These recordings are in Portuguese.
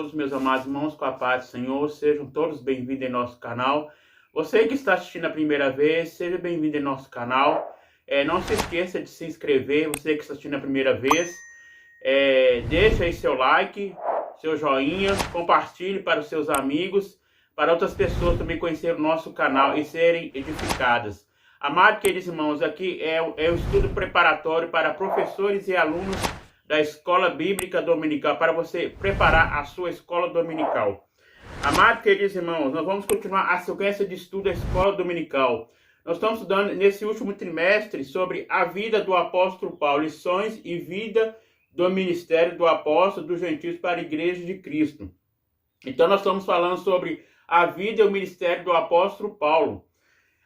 todos, meus amados irmãos, com a paz do Senhor. Sejam todos bem-vindos em nosso canal. Você que está assistindo a primeira vez, seja bem-vindo em nosso canal. Não se esqueça de se inscrever, você que está assistindo a primeira vez. Deixa aí seu like, seu joinha, compartilhe para os seus amigos, para outras pessoas também conhecerem o nosso canal e serem edificadas. Amados queridos irmãos, aqui é um estudo preparatório para professores e alunos da Escola Bíblica Dominical, para você preparar a sua escola dominical. Amados queridos irmãos, nós vamos continuar a sequência de estudo da Escola Dominical. Nós estamos estudando nesse último trimestre sobre a vida do apóstolo Paulo, lições e vida do ministério do apóstolo dos gentios para a Igreja de Cristo. Então nós estamos falando sobre a vida e o ministério do apóstolo Paulo.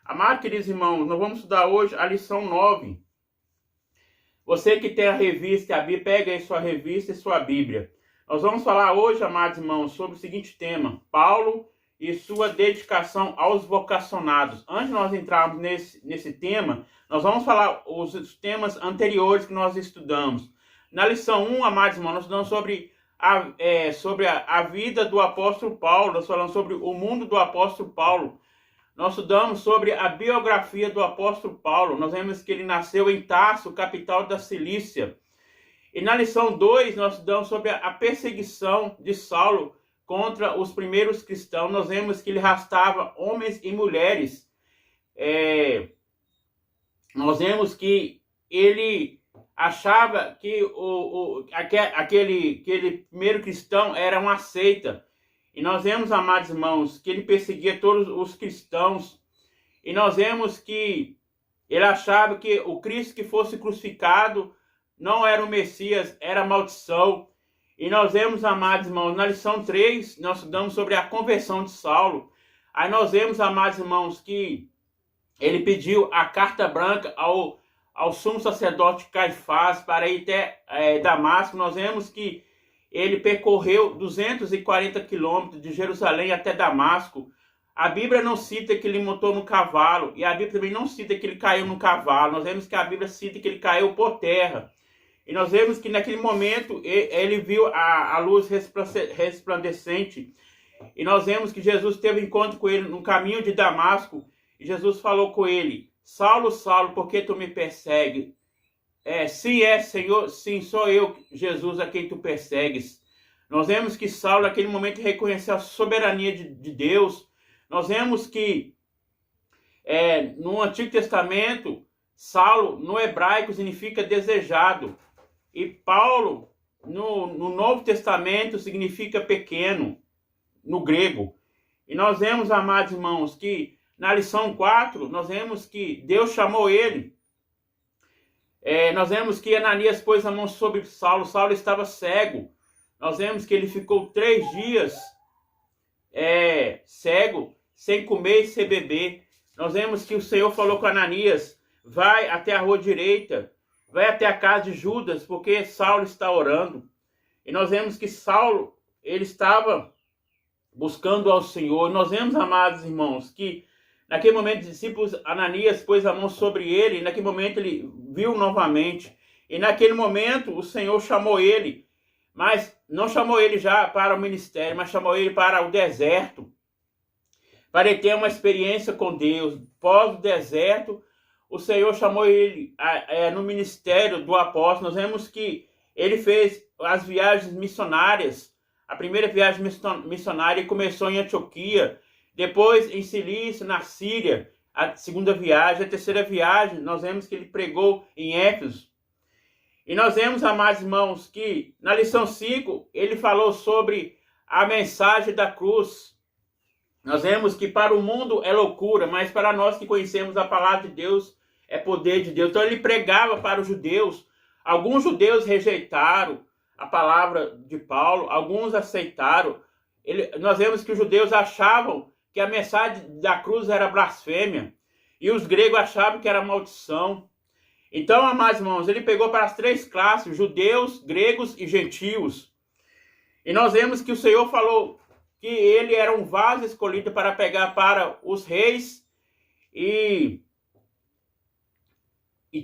Amados queridos irmãos, nós vamos estudar hoje a lição 9. Você que tem a revista, a Bíblia, pega aí sua revista e sua Bíblia. Nós vamos falar hoje, amados irmãos, sobre o seguinte tema: Paulo e sua dedicação aos vocacionados. Antes de nós entrarmos nesse tema, nós vamos falar os temas anteriores que nós estudamos. Na lição 1, amados irmãos, nós estudamos sobre a vida do apóstolo Paulo. Nós falamos sobre o mundo do apóstolo Paulo. Nós estudamos sobre a biografia do apóstolo Paulo. Nós vemos que ele nasceu em Tarso, capital da Cilícia. E na lição 2, nós estudamos sobre a perseguição de Saulo contra os primeiros cristãos. Nós vemos que ele arrastava homens e mulheres. Nós vemos que ele achava que aquele primeiro cristão era uma seita. E nós vemos, amados irmãos, que ele perseguia todos os cristãos. E nós vemos que ele achava que o Cristo que fosse crucificado não era o Messias, era maldição. E nós vemos, amados irmãos, na lição 3, nós estudamos sobre a conversão de Saulo. Aí nós vemos, amados irmãos, que ele pediu a carta branca ao sumo sacerdote Caifás para ir até Damasco. Nós vemos que ele percorreu 240 quilômetros de Jerusalém até Damasco. A Bíblia não cita que ele montou no cavalo, e a Bíblia também não cita que ele caiu no cavalo. Nós vemos que a Bíblia cita que ele caiu por terra. E nós vemos que naquele momento ele viu a luz resplandecente. E nós vemos que Jesus teve encontro com ele no caminho de Damasco. E Jesus falou com ele: Saulo, Saulo, por que tu me persegues? Senhor, sim, sou eu, Jesus, a quem tu persegues. Nós vemos que Saulo, naquele momento, reconheceu a soberania de Deus. Nós vemos que no Antigo Testamento, Saulo, no hebraico, significa desejado. E Paulo, no Novo Testamento, significa pequeno, no grego. E nós vemos, amados irmãos, que na lição 4, nós vemos que Deus chamou ele. Nós vemos que Ananias pôs a mão sobre Saulo. Saulo estava cego. Nós vemos que ele ficou 3 dias cego, sem comer e sem beber. Nós vemos que o Senhor falou com Ananias: vai até a rua direita, vai até a casa de Judas, porque Saulo está orando. E nós vemos que Saulo, ele estava buscando ao Senhor. Nós vemos, amados irmãos, que naquele momento, os discípulos, Ananias pôs a mão sobre ele, e naquele momento ele viu novamente. E naquele momento o Senhor chamou ele, mas não chamou ele já para o ministério, mas chamou ele para o deserto, para ele ter uma experiência com Deus. Pós o deserto, o Senhor chamou ele no ministério do apóstolo. Nós vemos que ele fez as viagens missionárias. A primeira viagem missionária começou em Antioquia, depois em Cilícia, na Síria. A segunda viagem, a terceira viagem, nós vemos que ele pregou em Éfeso. E nós vemos, amados irmãos, que na lição 5, ele falou sobre a mensagem da cruz. Nós vemos que para o mundo é loucura, mas para nós que conhecemos a palavra de Deus, é poder de Deus. Então ele pregava para os judeus. Alguns judeus rejeitaram a palavra de Paulo, alguns aceitaram. Nós vemos que os judeus achavam que a mensagem da cruz era blasfêmia, e os gregos achavam que era maldição. Então, amados irmãos, ele pegou para as 3 classes: judeus, gregos e gentios. E nós vemos que o Senhor falou que ele era um vaso escolhido para pegar para os reis e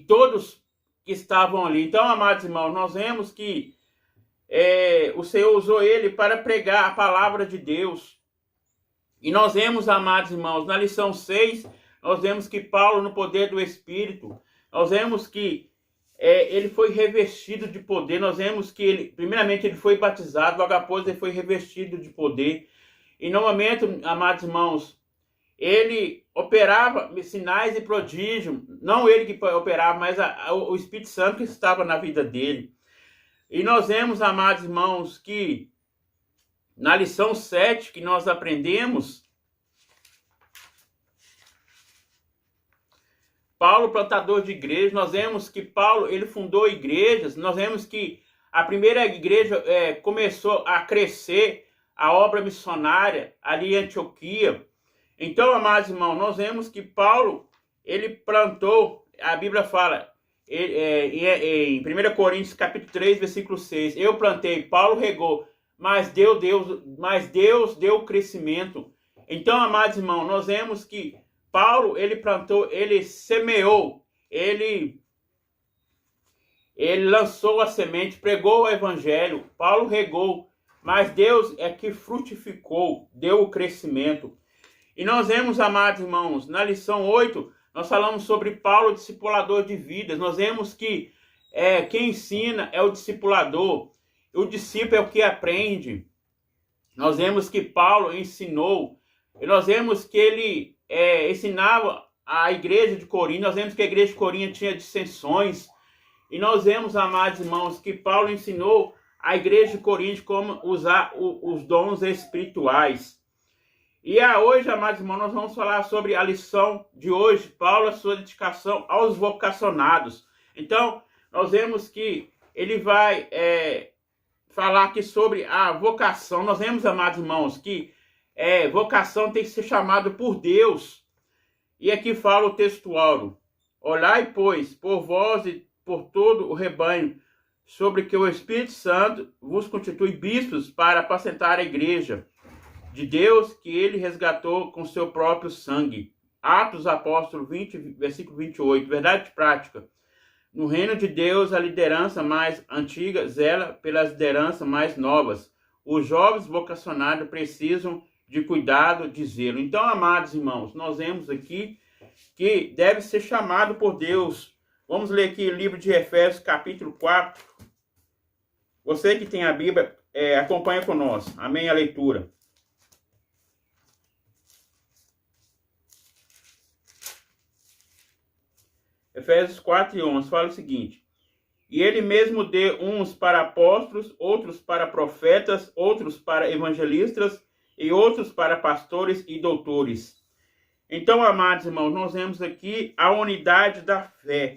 todos que estavam ali. Então, amados irmãos, nós vemos que o Senhor usou ele para pregar a palavra de Deus. E nós vemos, amados irmãos, na lição 6, nós vemos que Paulo, no poder do Espírito, nós vemos que ele foi revestido de poder. Nós vemos que primeiramente ele foi batizado, logo após ele foi revestido de poder. E no momento, amados irmãos, ele operava sinais e prodígios, não ele que operava, mas o Espírito Santo que estava na vida dele. E nós vemos, amados irmãos, que na lição 7 que nós aprendemos, Paulo, plantador de igreja, nós vemos que Paulo, ele fundou igrejas, nós vemos que a primeira igreja começou a crescer, a obra missionária ali em Antioquia. Então, amados irmãos, nós vemos que Paulo, ele plantou, a Bíblia fala, em 1 Coríntios capítulo 3, versículo 6, eu plantei, Paulo regou, mas Deus deu o crescimento. Então, amados irmãos, nós vemos que Paulo, ele plantou, ele semeou, ele lançou a semente, pregou o evangelho, Paulo regou, mas Deus é que frutificou, deu o crescimento. E nós vemos, amados irmãos, na lição 8, nós falamos sobre Paulo, discipulador de vidas. Nós vemos que quem ensina é o discipulador, o discípulo é o que aprende. Nós vemos que Paulo ensinou, e nós vemos que ele ensinava a igreja de Corinto, nós vemos que a igreja de Corinto tinha dissensões, e nós vemos, amados irmãos, que Paulo ensinou a igreja de Corinto como usar os dons espirituais. E hoje, amados irmãos, nós vamos falar sobre a lição de hoje, Paulo, a sua dedicação aos vocacionados. Então, nós vemos que ele vai falar aqui sobre a vocação. Nós vemos, amados irmãos, que vocação tem que ser chamada por Deus. E aqui fala o textual: olhai, pois, por vós e por todo o rebanho, sobre que o Espírito Santo vos constitui bispos para apacentar a igreja de Deus, que ele resgatou com seu próprio sangue. Atos Apóstolos 20, versículo 28. Verdade prática. No reino de Deus, a liderança mais antiga zela pelas lideranças mais novas. Os jovens vocacionados precisam de cuidado, de zelo. Então, amados irmãos, nós vemos aqui que deve ser chamado por Deus. Vamos ler aqui o livro de Efésios, capítulo 4. Você que tem a Bíblia, acompanha conosco. Amém? A leitura. Efésios 4 e 11 fala o seguinte: e ele mesmo deu uns para apóstolos, outros para profetas, outros para evangelistas e outros para pastores e doutores. Então, amados irmãos, nós vemos aqui a unidade da fé.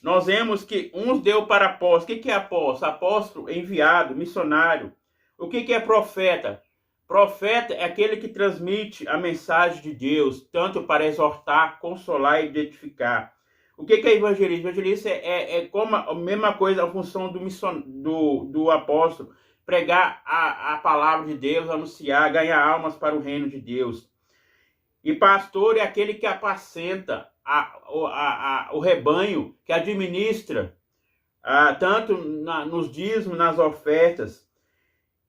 Nós vemos que uns deu para apóstolos. O que é apóstolo? Apóstolo enviado, missionário. O que é profeta? Profeta é aquele que transmite a mensagem de Deus, tanto para exortar, consolar e edificar. O que é evangelista? Evangelista como a mesma coisa, a função do apóstolo. Pregar a palavra de Deus, anunciar, ganhar almas para o reino de Deus. E pastor é aquele que apacenta o rebanho, que administra, tanto nos dízimos, nas ofertas.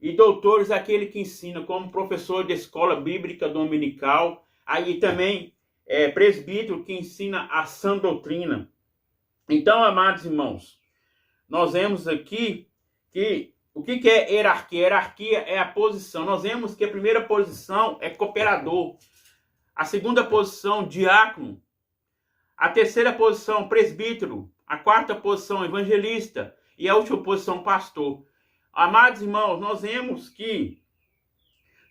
E doutores é aquele que ensina, como professor de escola bíblica dominical. Aí também presbítero que ensina a sã doutrina. Então, amados irmãos, nós vemos aqui que o que é hierarquia? Hierarquia é a posição. Nós vemos que a primeira posição é cooperador. A segunda posição, diácono. A terceira posição, presbítero. A quarta posição, evangelista. E a última posição, pastor. Amados irmãos, nós vemos que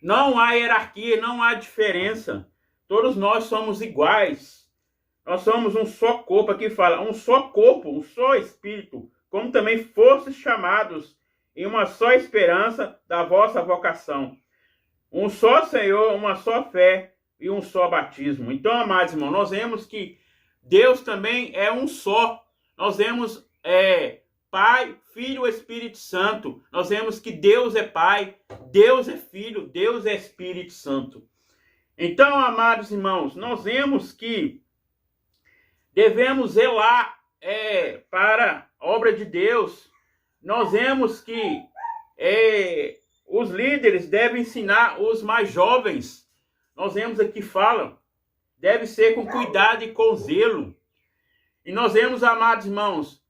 não há hierarquia, não há diferença. Todos nós somos iguais. Nós somos um só corpo. Aqui fala, um só corpo, um só espírito. Como também fostes chamados em uma só esperança da vossa vocação. Um só Senhor, uma só fé e um só batismo. Então, amados irmãos, nós vemos que Deus também é um só. Nós vemos Pai, Filho e Espírito Santo. Nós vemos que Deus é Pai, Deus é Filho, Deus é Espírito Santo. Então, amados irmãos, nós vemos que devemos zelar para a obra de Deus. Nós vemos que os líderes devem ensinar os mais jovens. Nós vemos aqui fala, deve ser com cuidado e com zelo. E nós vemos, amados irmãos,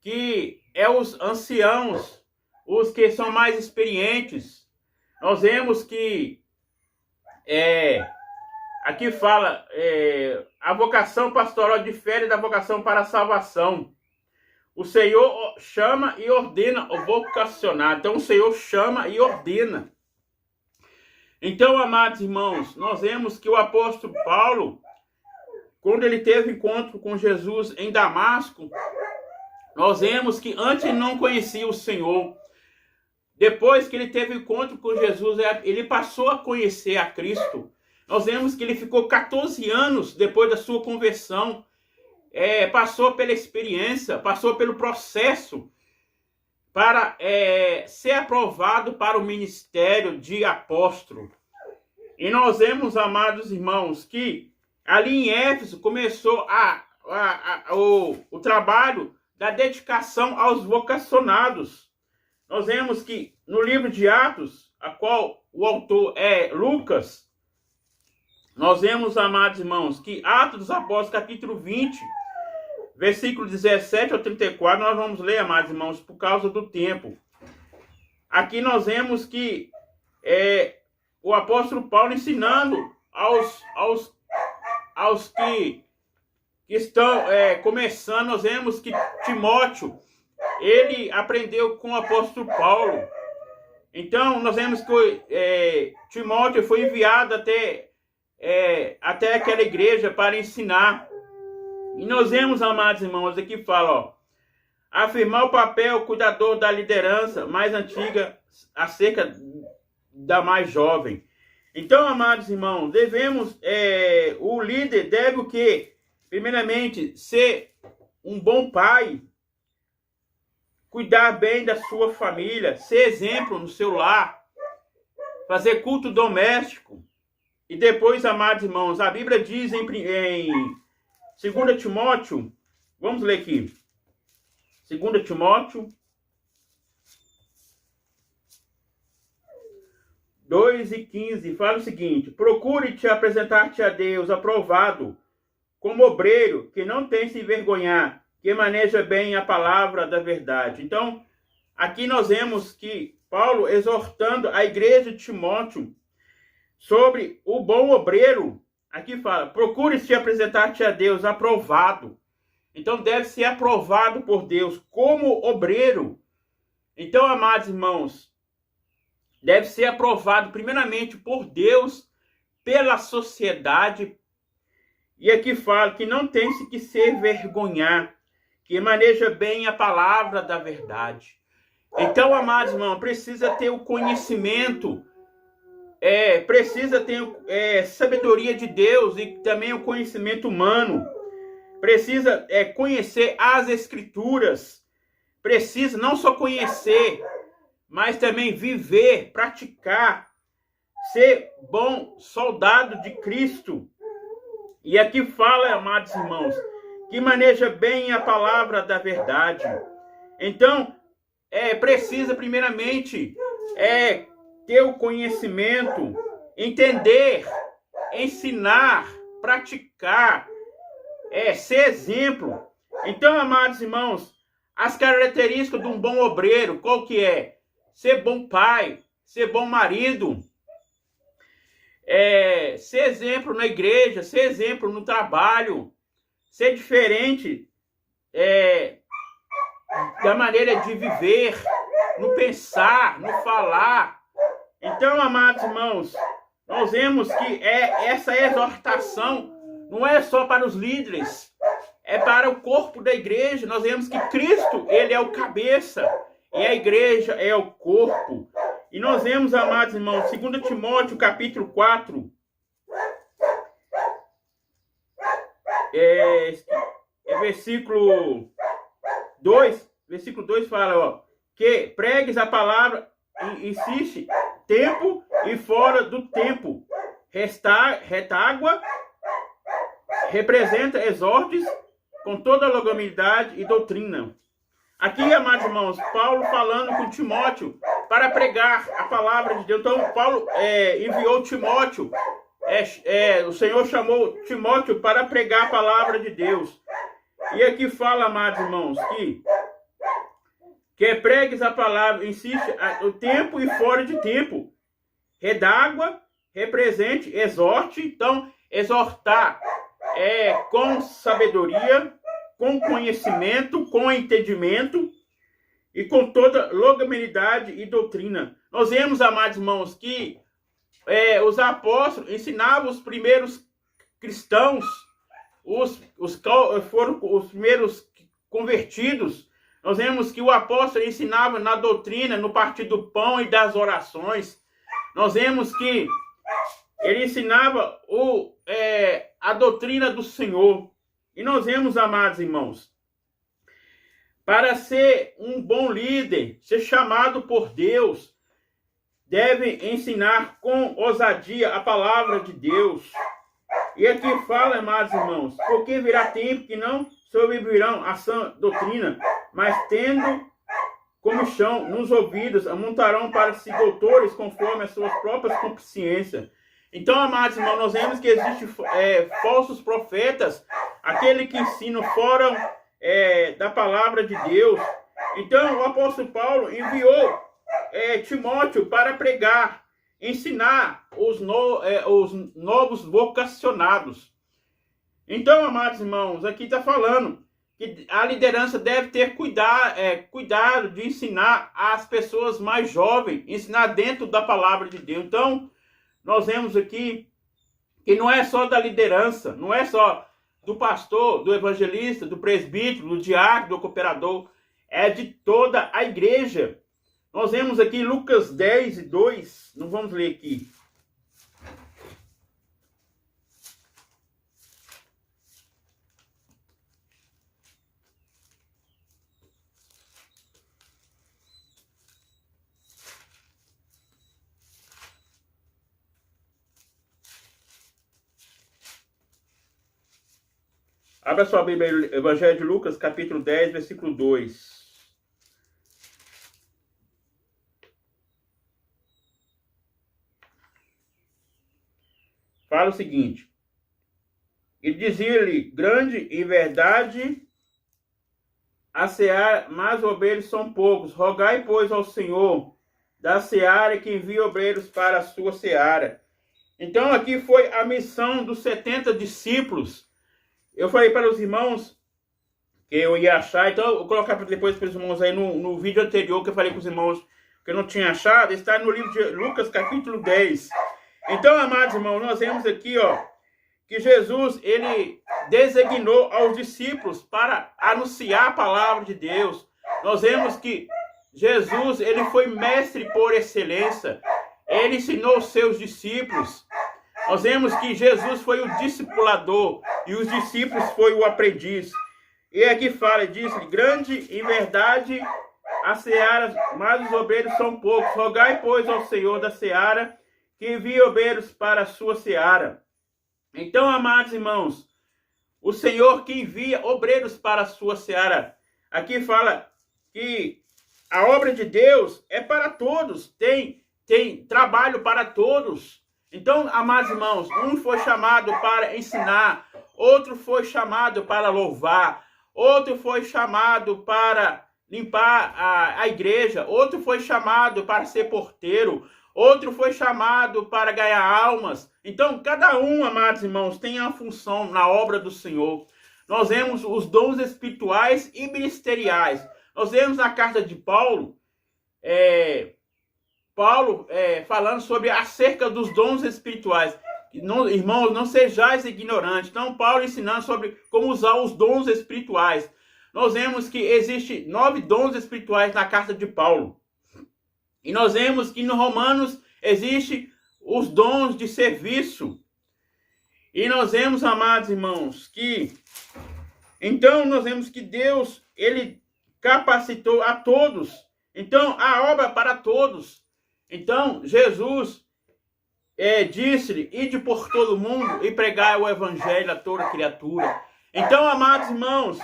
que os anciãos, os que são mais experientes. Nós vemos que aqui fala a vocação pastoral difere da vocação para a salvação. O Senhor chama e ordena o vocacionado. Então o Senhor chama e ordena. Então, amados irmãos, nós vemos que o apóstolo Paulo, quando ele teve encontro com Jesus em Damasco, nós vemos que antes ele não conhecia o Senhor. Depois que ele teve encontro com Jesus, ele passou a conhecer a Cristo. Nós vemos que ele ficou 14 anos depois da sua conversão. Passou pela experiência, passou pelo processo para ser aprovado para o ministério de apóstolo. E nós vemos, amados irmãos, que ali em Éfeso começou o trabalho da dedicação aos vocacionados. Nós vemos que no livro de Atos, a qual o autor é Lucas, nós vemos, amados irmãos, que Atos dos Apóstolos, capítulo 20, versículo 17 ao 34, nós vamos ler, amados irmãos, por causa do tempo. Aqui nós vemos que o apóstolo Paulo ensinando aos que estão começando. Nós vemos que Timóteo, ele aprendeu com o apóstolo Paulo. Então, nós vemos que Timóteo foi enviado até aquela igreja para ensinar. E nós vemos, amados irmãos, aqui fala, afirmar o papel cuidador da liderança mais antiga acerca da mais jovem. Então, amados irmãos, o líder deve o quê? Primeiramente, ser um bom pai, cuidar bem da sua família, ser exemplo no seu lar, fazer culto doméstico. E depois, amados irmãos, a Bíblia diz em 2 Timóteo, vamos ler aqui, 2 Timóteo 2:15, fala o seguinte: procure-te apresentar-te a Deus aprovado, como obreiro, que não tem se envergonhar, que maneja bem a palavra da verdade. Então, aqui nós vemos que Paulo exortando a igreja de Timóteo sobre o bom obreiro. Aqui fala, procure-se apresentar-te a Deus aprovado. Então, deve ser aprovado por Deus como obreiro. Então, amados irmãos, deve ser aprovado primeiramente por Deus, pela sociedade. E aqui fala que não tem que se envergonhar, que maneja bem a palavra da verdade. Então, amados irmãos, precisa ter o conhecimento, precisa ter sabedoria de Deus e também o conhecimento humano. Precisa conhecer as Escrituras. Precisa não só conhecer, mas também viver, praticar, ser bom soldado de Cristo. E aqui fala, amados irmãos, que maneja bem a palavra da verdade. Então, precisa primeiramente ter o conhecimento, entender, ensinar, praticar, ser exemplo. Então, amados irmãos, as características de um bom obreiro, qual que é? Ser bom pai, ser bom marido, ser exemplo na igreja, ser exemplo no trabalho, ser diferente da maneira de viver, no pensar, no falar. Então, amados irmãos, nós vemos que essa exortação não é só para os líderes, é para o corpo da igreja. Nós vemos que Cristo, ele é o cabeça, e a igreja é o corpo. E nós vemos, amados irmãos, 2 Timóteo, capítulo 4, versículo 2 fala, que pregues a palavra e insiste tempo e fora do tempo. Retágua, representa, exortes com toda longanimidade e doutrina. Aqui, amados irmãos, Paulo falando com Timóteo para pregar a palavra de Deus. Então, Paulo enviou Timóteo. O Senhor chamou Timóteo para pregar a palavra de Deus. E aqui fala, amados irmãos, que pregues a palavra, insiste o tempo e fora de tempo. Redágua, represente, exorte. Então, exortar com sabedoria, com conhecimento, com entendimento e com toda longanimidade e doutrina. Nós vemos, amados irmãos, que os apóstolos ensinavam os primeiros cristãos, foram os primeiros convertidos. Nós vemos que o apóstolo ensinava na doutrina, no partir do pão e das orações. Nós vemos que ele ensinava a doutrina do Senhor. E nós vemos, amados irmãos, para ser um bom líder, ser chamado por Deus, deve ensinar com ousadia a palavra de Deus. E aqui fala, amados irmãos, porque virá tempo que não sobreviverão a sã doutrina, mas tendo comichão nos ouvidos, amontarão para si doutores conforme as suas próprias consciências. Então, amados irmãos, nós vemos que existem falsos profetas, aqueles que ensinam fora da palavra de Deus. Então, o apóstolo Paulo enviou Timóteo para pregar, ensinar os novos vocacionados. Então, amados irmãos, aqui está falando que a liderança deve ter cuidado de ensinar as pessoas mais jovens, ensinar dentro da palavra de Deus. Então, nós vemos aqui que não é só da liderança, não é só do pastor, do evangelista, do presbítero, do diácono, do cooperador, é de toda a igreja. Nós vemos aqui Lucas 10:2, não vamos ler aqui. Abra sua Bíblia, Evangelho de Lucas, capítulo 10, versículo 2. Fala o seguinte: e dizia-lhe, grande em verdade a seara, mas obreiros são poucos. Rogai, pois, ao Senhor da seara que envie obreiros para a sua seara. Então, aqui foi a missão dos 70 discípulos. Eu falei para os irmãos que eu ia achar, então eu vou colocar depois para os irmãos aí no vídeo anterior que eu falei para os irmãos que eu não tinha achado, está no livro de Lucas, capítulo 10. Então, amados irmãos, nós vemos aqui, que Jesus, ele designou aos discípulos para anunciar a palavra de Deus. Nós vemos que Jesus, ele foi mestre por excelência. Ele ensinou os seus discípulos. Nós vemos que Jesus foi o discipulador e os discípulos foi o aprendiz. E aqui fala, diz, grande em verdade a seara, mas os obreiros são poucos. Rogai, pois, ao Senhor da seara que envie obreiros para a sua seara. Então, amados irmãos, o Senhor que envia obreiros para a sua seara. Aqui fala que a obra de Deus é para todos, tem trabalho para todos. Então, amados irmãos, um foi chamado para ensinar, outro foi chamado para louvar, outro foi chamado para limpar a igreja, outro foi chamado para ser porteiro, outro foi chamado para ganhar almas. Então, cada um, amados irmãos, tem a função na obra do Senhor. Nós vemos os dons espirituais e ministeriais. Nós vemos na carta de Paulo, falando sobre acerca dos dons espirituais. Irmãos, não sejais ignorantes. Então, Paulo ensinando sobre como usar os dons espirituais. Nós vemos que existe 9 dons espirituais na carta de Paulo. E nós vemos que no Romanos existe os dons de serviço. E nós vemos, amados irmãos, que então nós vemos que Deus, ele capacitou a todos. Então, a obra para todos. Então, Jesus disse-lhe, ide por todo mundo e pregai o evangelho a toda criatura. Então, amados irmãos,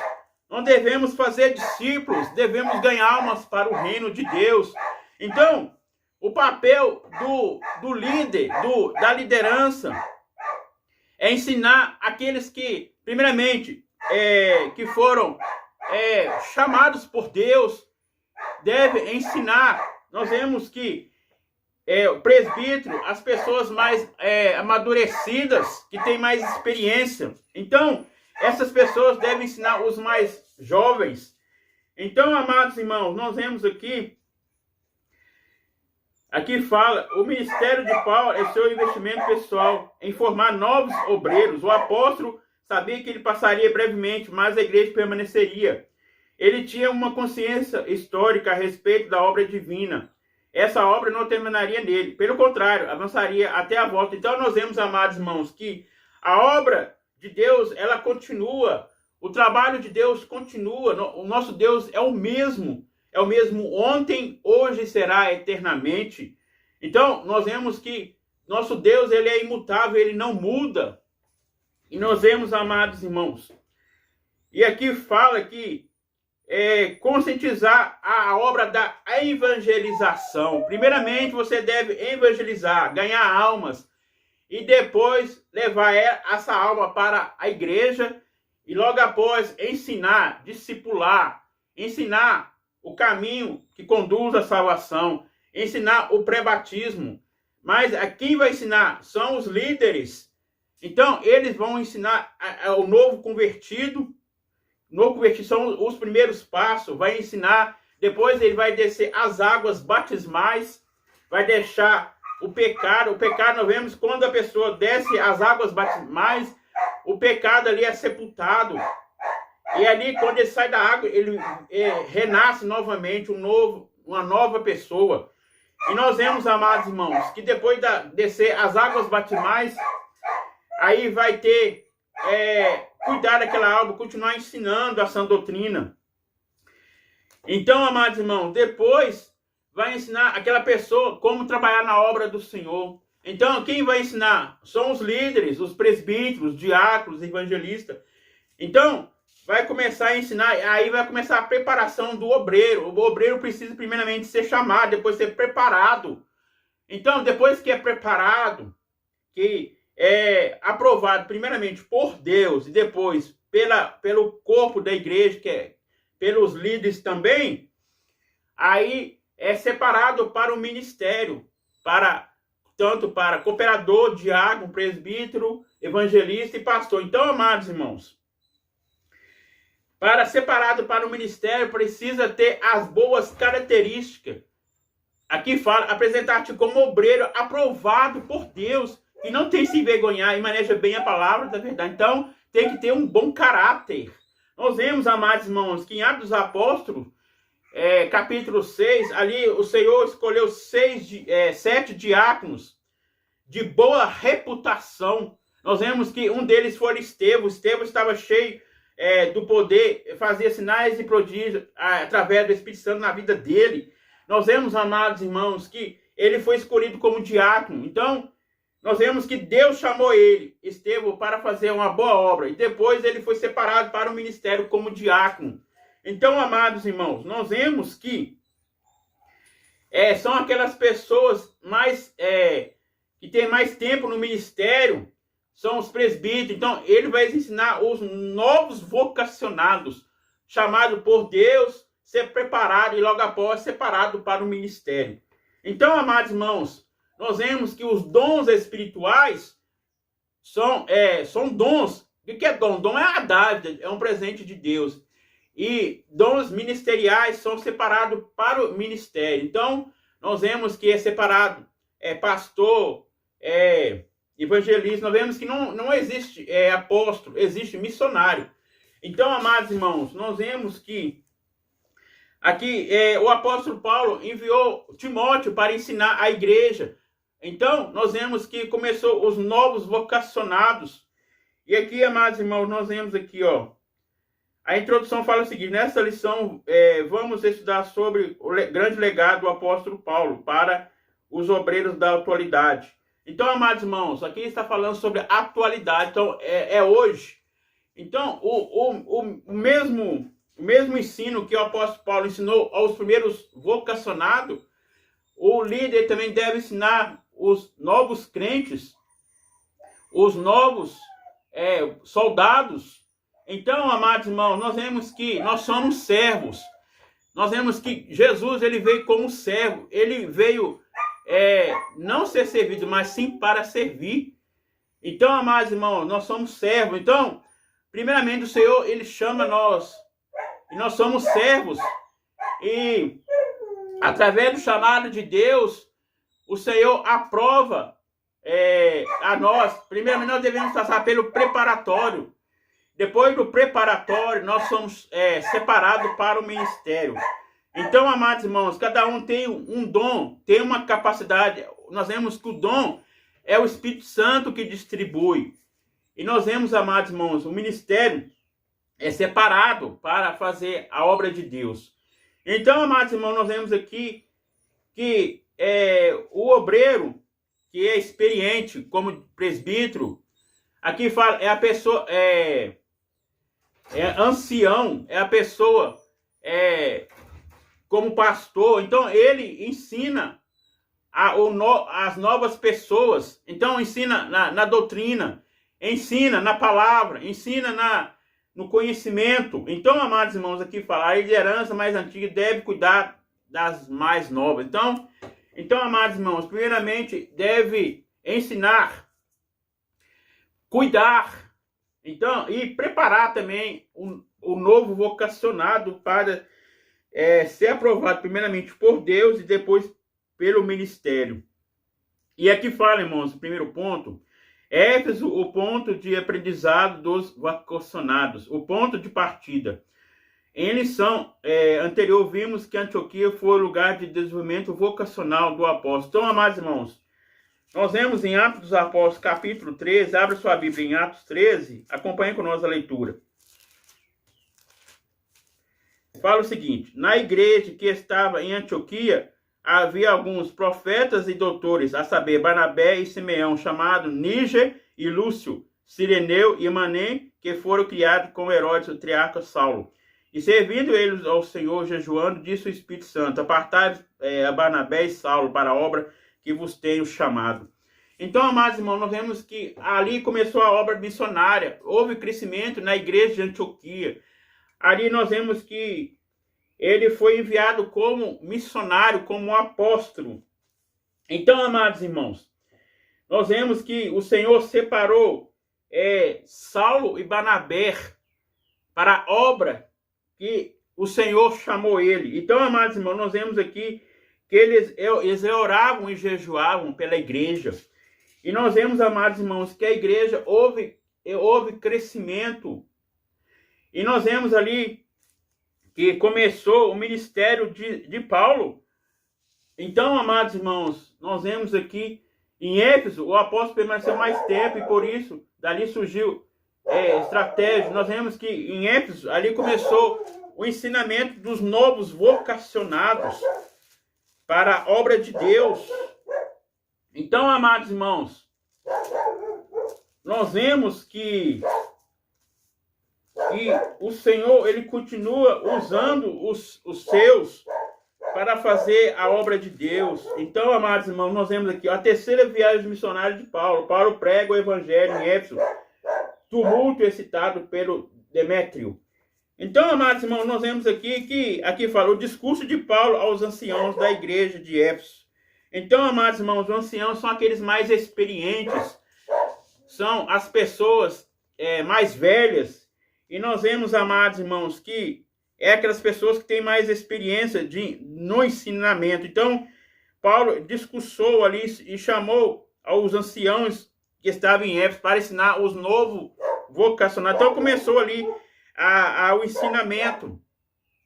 não devemos fazer discípulos, devemos ganhar almas para o reino de Deus. Então, o papel do líder, da liderança, é ensinar aqueles que, primeiramente, que foram chamados por Deus, deve ensinar. Nós vemos que o presbítero, as pessoas mais amadurecidas, que têm mais experiência. Então, essas pessoas devem ensinar os mais jovens. Então, amados irmãos, nós vemos aqui fala, o ministério de Paulo é seu investimento pessoal em formar novos obreiros. O apóstolo sabia que ele passaria brevemente, mas a igreja permaneceria. Ele tinha uma consciência histórica a respeito da obra divina. Essa obra não terminaria nele. Pelo contrário, avançaria até a volta. Então nós vemos, amados irmãos, que a obra de Deus, ela continua. O trabalho de Deus continua. O nosso Deus é o mesmo. É o mesmo ontem, hoje e será eternamente. Então, nós vemos que nosso Deus, ele é imutável, ele não muda. E nós vemos, amados irmãos, e aqui fala que conscientizar a obra da evangelização. Primeiramente, você deve evangelizar, ganhar almas, e depois levar essa alma para a igreja, e logo após ensinar, discipular, ensinar o caminho que conduz à salvação, ensinar o pré-batismo. Mas quem vai ensinar são os líderes. Então, eles vão ensinar o novo convertido. Novo convertido são os primeiros passos. Vai ensinar, depois ele vai descer as águas batismais, vai deixar o pecado. O pecado, nós vemos quando a pessoa desce as águas batismais, o pecado ali é sepultado. E ali, quando ele sai da água, ele renasce novamente, uma nova pessoa. E nós vemos, amados irmãos, que depois de descer as águas batismais, aí vai ter cuidar daquela alma, continuar ensinando a sã doutrina. Então, amados irmãos, depois vai ensinar aquela pessoa como trabalhar na obra do Senhor. Então, quem vai ensinar? São os líderes, os presbíteros, diáconos, evangelistas. Então, vai começar a ensinar, aí vai começar a preparação do obreiro. O obreiro precisa primeiramente ser chamado, depois ser preparado. Então, depois que é preparado, que é aprovado primeiramente por Deus e depois pelo corpo da igreja, pelos líderes também, aí é separado para o ministério, tanto para cooperador, diácono, presbítero, evangelista e pastor. Então, amados irmãos, separado para o ministério, precisa ter as boas características. Aqui fala, apresentar-te como obreiro aprovado por Deus, que não tem se envergonhar e maneja bem a palavra da verdade. Então, tem que ter um bom caráter. Nós vemos, amados irmãos, que em Atos dos Apóstolos, capítulo 6, ali o Senhor escolheu 7 diáconos de boa reputação. Nós vemos que um deles foi Estevão. Estevão estava cheio do poder, fazia sinais e prodígios através do Espírito Santo na vida dele. Nós vemos, amados irmãos, que ele foi escolhido como diácono. Então, nós vemos que Deus chamou ele, Estevão, para fazer uma boa obra. E depois ele foi separado para o ministério como diácono. Então, amados irmãos, nós vemos que são aquelas pessoas que têm mais tempo no ministério, são os presbíteros. Então, ele vai ensinar os novos vocacionados, chamados por Deus, ser preparado e logo após separado para o ministério. Então, amados irmãos, nós vemos que os dons espirituais são dons. O que é dom? Dom é a dádiva, é um presente de Deus. E dons ministeriais são separados para o ministério. Então, nós vemos que é separado pastor, evangelista. Nós vemos que não existe apóstolo, existe missionário. Então, amados irmãos, nós vemos que aqui o apóstolo Paulo enviou Timóteo para ensinar a igreja. Então, nós vemos que começou os novos vocacionados. E aqui, amados irmãos, nós vemos aqui, a introdução fala o seguinte: nessa lição vamos estudar sobre o grande legado do apóstolo Paulo para os obreiros da atualidade. Então, amados irmãos, aqui está falando sobre a atualidade, então é hoje. Então, o mesmo ensino que o apóstolo Paulo ensinou aos primeiros vocacionados, o líder também deve ensinar os novos crentes, os novos soldados. Então, amados irmãos, nós vemos que nós somos servos. Nós vemos que Jesus, ele veio como servo. Ele veio não ser servido, mas sim para servir. Então, amados irmãos, nós somos servos. Então, primeiramente, o Senhor, ele chama nós. E nós somos servos. E, através do chamado de Deus, o Senhor aprova a nós. Primeiramente, nós devemos passar pelo preparatório. Depois do preparatório, nós somos separados para o ministério. Então, amados irmãos, cada um tem um dom, tem uma capacidade. Nós vemos que o dom é o Espírito Santo que distribui. E nós vemos, amados irmãos, o ministério é separado para fazer a obra de Deus. Então, amados irmãos, nós vemos aqui que o obreiro, que é experiente como presbítero, aqui fala, é a pessoa, ancião, é a pessoa como pastor. Então, ele ensina as novas pessoas. Então, ensina na doutrina, ensina na palavra, ensina no conhecimento. Então, amados irmãos, aqui fala, a liderança mais antiga deve cuidar das mais novas. Então, amados irmãos, primeiramente, deve ensinar, cuidar, então, e preparar também o novo vocacionado para ser aprovado primeiramente por Deus e depois pelo ministério. E aqui fala, irmãos, o primeiro ponto, Éfeso, o ponto de aprendizado dos vocacionados, o ponto de partida. Em lição anterior, vimos que Antioquia foi o lugar de desenvolvimento vocacional do apóstolo. Então, amados irmãos, nós vemos em Atos dos Apóstolos, capítulo 13, abra sua Bíblia em Atos 13, acompanhe conosco a leitura. Fala o seguinte, na igreja que estava em Antioquia, havia alguns profetas e doutores, a saber, Barnabé e Simeão, chamado Níger e Lúcio, Cireneu e Manem, que foram criados com Herodes, o triarca Saulo. E servindo eles ao Senhor, jejuando, disse o Espírito Santo, apartai a Barnabé e Saulo para a obra que vos tenho chamado. Então, amados irmãos, nós vemos que ali começou a obra missionária, houve crescimento na igreja de Antioquia. Ali nós vemos que ele foi enviado como missionário, como apóstolo. Então, amados irmãos, nós vemos que o Senhor separou Saulo e Barnabé para a obra que o Senhor chamou ele. Então, amados irmãos, nós vemos aqui que eles oravam e jejuavam pela igreja. E nós vemos, amados irmãos, que a igreja houve crescimento. E nós vemos ali que começou o ministério de Paulo. Então, amados irmãos, nós vemos aqui em Éfeso, o apóstolo permaneceu mais tempo e por isso dali surgiu estratégia. Nós vemos que em Éfeso, ali começou o ensinamento dos novos vocacionados para a obra de Deus. Então, amados irmãos, nós vemos que o Senhor, ele continua usando os seus para fazer a obra de Deus. Então, amados irmãos, nós vemos aqui a terceira viagem missionária de Paulo. Paulo prega o evangelho em Éfeso, tumulto excitado pelo Demétrio. Então, amados irmãos, nós vemos aqui fala o discurso de Paulo aos anciãos da igreja de Éfeso. Então, amados irmãos, os anciãos são aqueles mais experientes, são as pessoas mais velhas. E nós vemos, amados irmãos, que aquelas pessoas que têm mais experiência no ensinamento. Então, Paulo discursou ali e chamou aos anciãos que estavam em Éfeso para ensinar os novos vocacionados. Então, começou ali o ensinamento.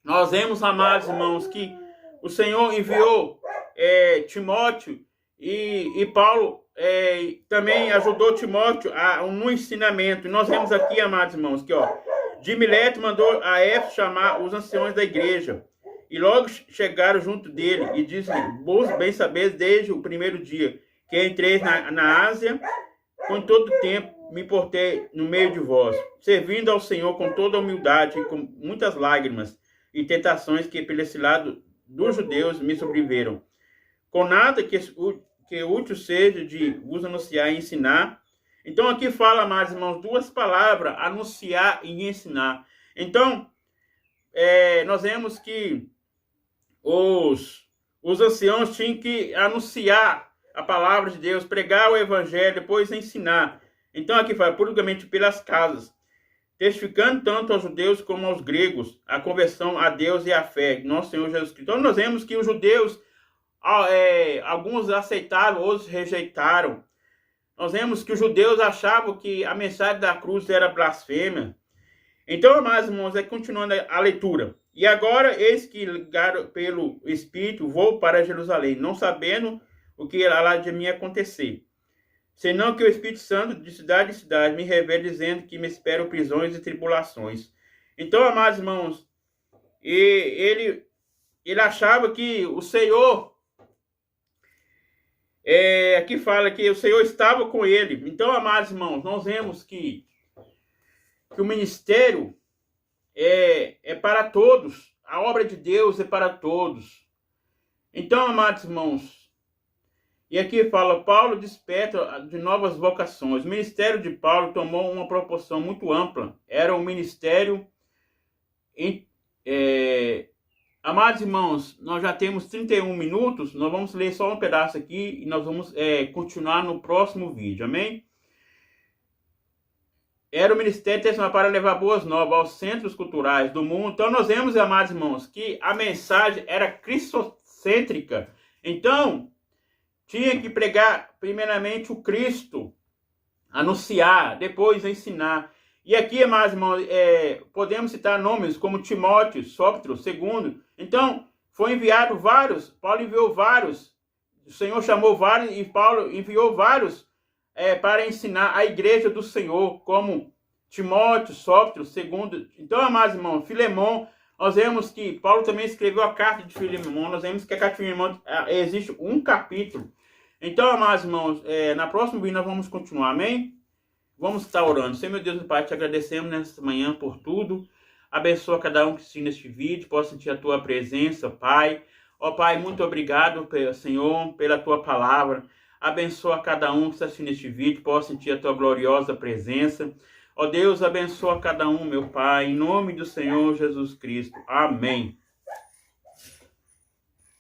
Nós vemos, amados irmãos, que o Senhor enviou Timóteo e Paulo também ajudou Timóteo no ensinamento. E nós vemos aqui, amados irmãos, que de Mileto mandou a Éfeso chamar os anciões da igreja. E logo chegaram junto dele e disse-lhe: vos bem sabeis desde o primeiro dia que entreis na Ásia, com todo o tempo me portei no meio de vós, servindo ao Senhor com toda a humildade e com muitas lágrimas e tentações que pelo esse lado dos judeus me sobreviveram. com nada que útil seja de vos anunciar e ensinar. Então aqui fala, amados irmãos, duas palavras, anunciar e ensinar. Então, nós vemos que os anciãos tinham que anunciar a palavra de Deus, pregar o evangelho, depois ensinar. Então aqui fala, publicamente pelas casas, testificando tanto aos judeus como aos gregos a conversão a Deus e a fé, nosso Senhor Jesus Cristo. Então nós vemos que os judeus, alguns aceitaram, outros rejeitaram. Nós vemos que os judeus achavam que a mensagem da cruz era blasfêmia. Então, amados irmãos, continuando a leitura. E agora, eis que, ligado pelo Espírito, vou para Jerusalém, não sabendo o que irá lá de mim acontecer. Senão que o Espírito Santo, de cidade em cidade, me revela, dizendo que me esperam prisões e tribulações. Então, amados irmãos, ele achava que o Senhor... aqui fala que o Senhor estava com ele. Então, amados irmãos, nós vemos que o ministério é para todos. A obra de Deus é para todos. Então, amados irmãos, e aqui fala, Paulo desperta de novas vocações. O ministério de Paulo tomou uma proporção muito ampla. Era um ministério... Amados irmãos, nós já temos 31 minutos, nós vamos ler só um pedaço aqui e nós vamos continuar no próximo vídeo, amém? Era o ministério testemunhal para levar boas novas aos centros culturais do mundo. Então nós vemos, amados irmãos, que a mensagem era cristocêntrica. Então, tinha que pregar primeiramente o Cristo, anunciar, depois ensinar. E aqui, amados irmãos, podemos citar nomes como Timóteo, Sópatro, segundo. Então, foi enviado vários, Paulo enviou vários, o Senhor chamou vários e Paulo enviou vários para ensinar a igreja do Senhor, como Timóteo, Sópatro, segundo. Então, amados irmãos, Filemão, nós vemos que Paulo também escreveu a carta de Filemão, nós vemos que a carta de Filemão existe um capítulo. Então, amados irmãos, na próxima vídeo nós vamos continuar, amém? Vamos estar orando. Senhor, meu Deus e Pai, te agradecemos nesta manhã por tudo. Abençoa cada um que assiste neste vídeo, possa sentir a tua presença, Pai. Ó Pai, muito obrigado, Senhor, pela tua palavra. Abençoa cada um que está assistindo este vídeo, possa sentir a tua gloriosa presença. Ó Deus, abençoa cada um, meu Pai, em nome do Senhor Jesus Cristo. Amém.